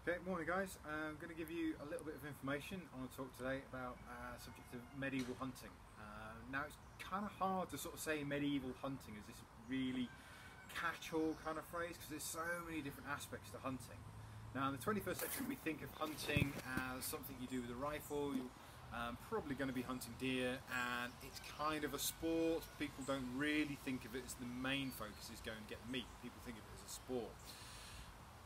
Okay, morning guys. I'm going to give you a little bit of information. I want to talk today about the subject of medieval hunting. Now it's kind of hard to sort of say medieval hunting as this really catch-all kind of phrase because there's so many different aspects to hunting. Now in the 21st century we think of hunting as something you do with a rifle. You're probably going to be hunting deer, and it's kind of a sport. People don't really think of it as the main focus is going to get meat. People think of it as a sport.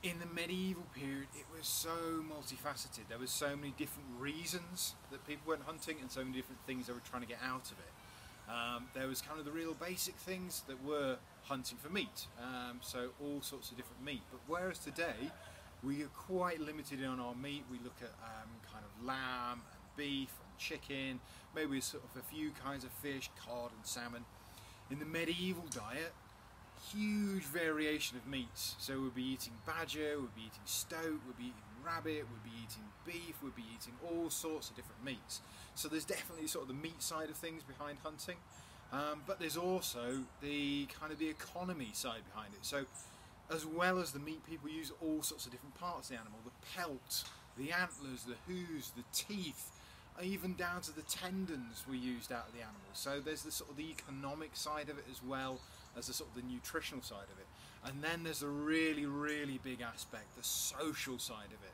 In the medieval period, it was so multifaceted. There was so many different reasons that people went hunting and so many different things they were trying to get out of it. There was kind of the real basic things that were hunting for meat, so all sorts of different meat. But whereas today, we are quite limited on our meat. We look at kind of lamb and beef and chicken, maybe sort of a few kinds of fish, cod and salmon. In the medieval diet, huge variation of meats. So we'll be eating badger, we'll be eating stoat, we'll be eating rabbit, we'll be eating beef, we'll be eating all sorts of different meats. So there's definitely sort of the meat side of things behind hunting, but there's also the kind of the economy side behind it. So as well as the meat, people use all sorts of different parts of the animal: the pelt, the antlers, the hooves, the teeth, even down to the tendons were used out of the animal. So there's the sort of the economic side of it as well as the sort of the nutritional side of it. And then there's a really, really big aspect, the social side of it.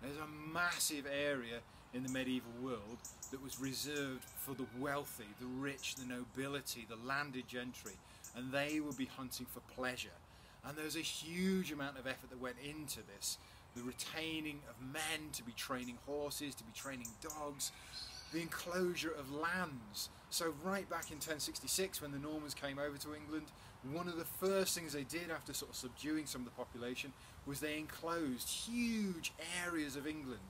There's a massive area in the medieval world that was reserved for the wealthy, the rich, the nobility, the landed gentry, and they would be hunting for pleasure. And there's a huge amount of effort that went into this. The retaining of men to be training horses, to be training dogs, the enclosure of lands. So right back in 1066 when the Normans came over to England, one of the first things they did after sort of subduing some of the population was they enclosed huge areas of England,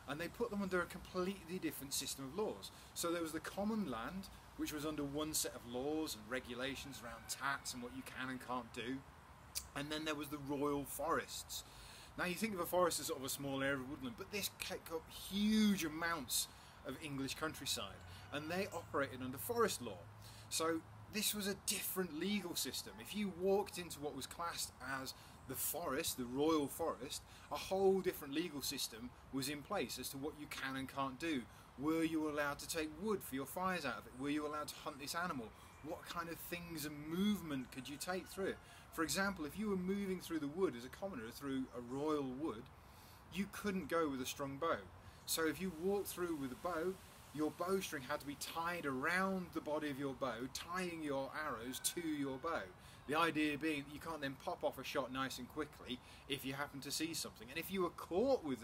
and they put them under a completely different system of laws. So there was the common land, which was under one set of laws and regulations around tax and what you can and can't do. And then there was the royal forests. Now you think of a forest as sort of a small area of woodland, but this took up huge amounts of English countryside, and they operated under forest law. So this was a different legal system. If you walked into what was classed as the forest, the royal forest, a whole different legal system was in place as to what you can and can't do. Were you allowed to take wood for your fires out of it? Were you allowed to hunt this animal? What kind of things and movement could you take through it? For example, if you were moving through the wood as a commoner through a royal wood, you couldn't go with a strong bow. So if you walked through with a bow, your bowstring had to be tied around the body of your bow, tying your arrows to your bow. The idea being that you can't then pop off a shot nice and quickly if you happen to see something. And if you were caught with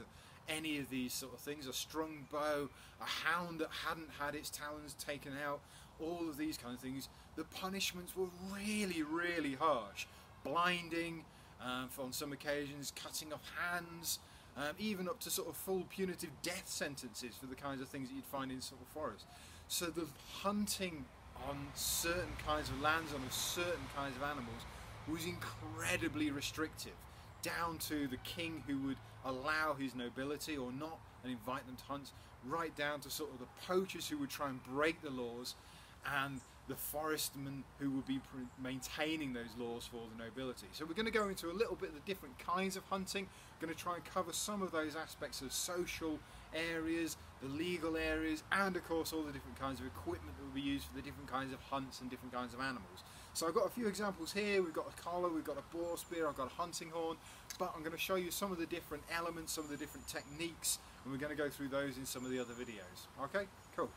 any of these sort of things, a strung bow, a hound that hadn't had its talons taken out, all of these kind of things, the punishments were really, really harsh. Blinding, on some occasions cutting off hands, even up to sort of full punitive death sentences for the kinds of things that you'd find in sort of forest. So the hunting on certain kinds of lands, on certain kinds of animals, was incredibly restrictive, down to the king who would allow his nobility or not and invite them to hunt, right down to sort of the poachers who would try and break the laws, and the forestmen who would be maintaining those laws for the nobility. So we're going to go into a little bit of the different kinds of hunting. We're going to try and cover some of those aspects of social areas, the legal areas, and of course all the different kinds of equipment that will be used for the different kinds of hunts and different kinds of animals. So I've got a few examples here. We've got a collar, we've got a boar spear, I've got a hunting horn, but I'm going to show you some of the different elements, some of the different techniques, and we're going to go through those in some of the other videos. Okay, cool.